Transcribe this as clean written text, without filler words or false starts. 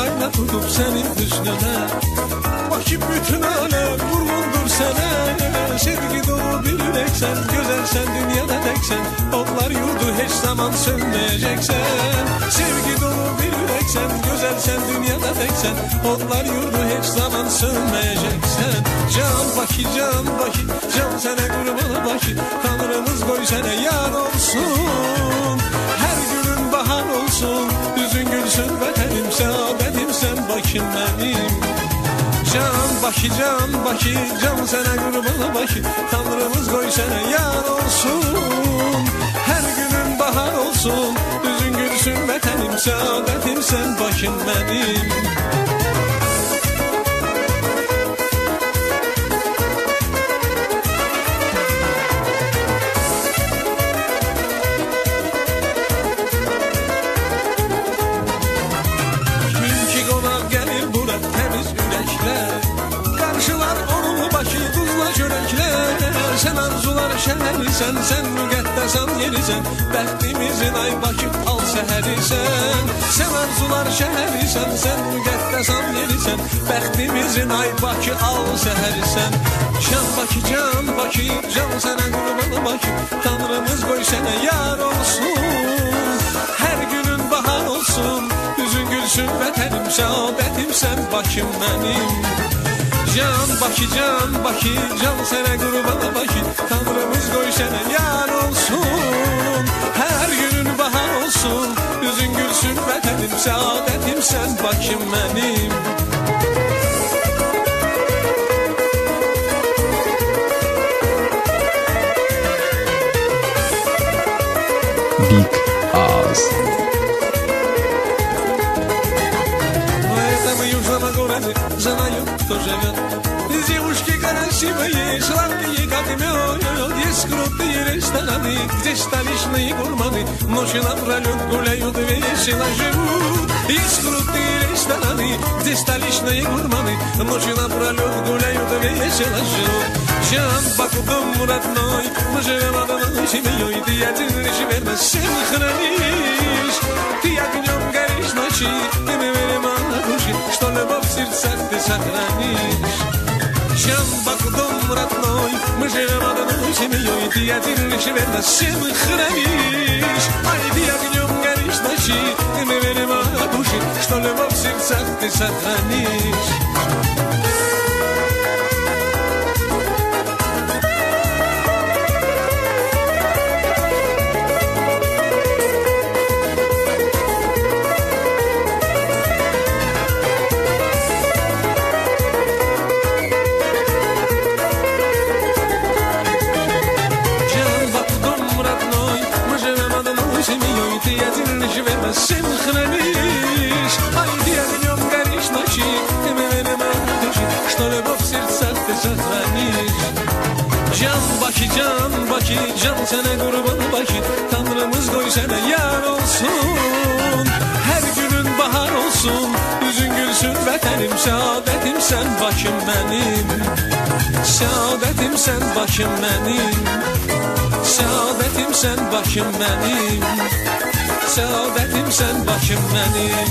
ayna tutup senin hüsnüne. Bakıp bütün alem vurgundur sene. Sevgi dolu bir yüreksen, güzelsen, dünyada teksen. Onlar yurdu hiç zaman sönmeyeceksen. Sevgi dolu bir yüreksen, güzelsen, dünyada teksen. Onlar yurdu hiç zaman sönmeyeceksen. Can Bakı, can Bakı, can sana kurban Bakı. Tanrımız koy sana yar olsun. Her günün bahar olsun. Yüzün gülsün vatanım, saadetim sen Bakım benim. Can Bakı, can Bakı, can sana kurban Bakı. Tanrımız koy sana yar olsun. Her günün bahar olsun. Yüzün gülsün vatanım, saadetim sen Bakım benim. Karşılar onu Bakı tuzla çörekler. Sen arzular şəhərisən, sen müqəddəsan yerisən. Bəxtimizin ay Bakı al səhərisən. Sen arzular şəhərisən, sen müqəddəsan yerisən. Bəxtimizin ay Bakı al səhərisən. Can Bakı, can Bakı, can sənə qurban Bakı. Tanrımız qoy sənə yar olsun. Her günün bahar olsun. Yüzün gülsün vətənim, səadətim sən Bakım mənim. Can Bakı, can Bakı, can sənə qurban Bakı. Tanrımız qoy sənə yar olsun. Hər günün bahar olsun. Yüzün gülsün vətənim, səadətim sən Bakım mənim. Big House. Знаю, кто живет. Девушки красивые, сладкие, как мед. Есть крутые рестораны, где столичные гурманы ночью напролет гуляют, весело живут. Есть крутые рестораны, где столичные гурманы ночью напролет гуляют, весело живут. Can Bakı'm родной, мы живем одной семьей. Ты один лишь верно всем хранишь. Ты огнем горишь ночи, ты мы верим от души, что любовь в сердцах ты сохранишь. Can Bakı'm родной, мы живем одной семьей. Ты один лишь верно всем хранишь. Ай, ты огнем горишь ночи, ты мы верим от души, что любовь в сердцах ты сохранишь. Всем хранишь, ай, ты огнем горишь ночи, ты мы верим от души, что любовь в сердцах ты сохранишь. Can Bakı, can Bakı, can sənə qurban Bakı. Tanrımız qoy sənə yar olsun. Her günün bahar olsun. Yüzün gülsün vətənim, səadətim sən Bakım mənim. Səadətim sən Bakım mənim. Səadətim sən Bakım mənim. Səadətim sən Bakım mənim.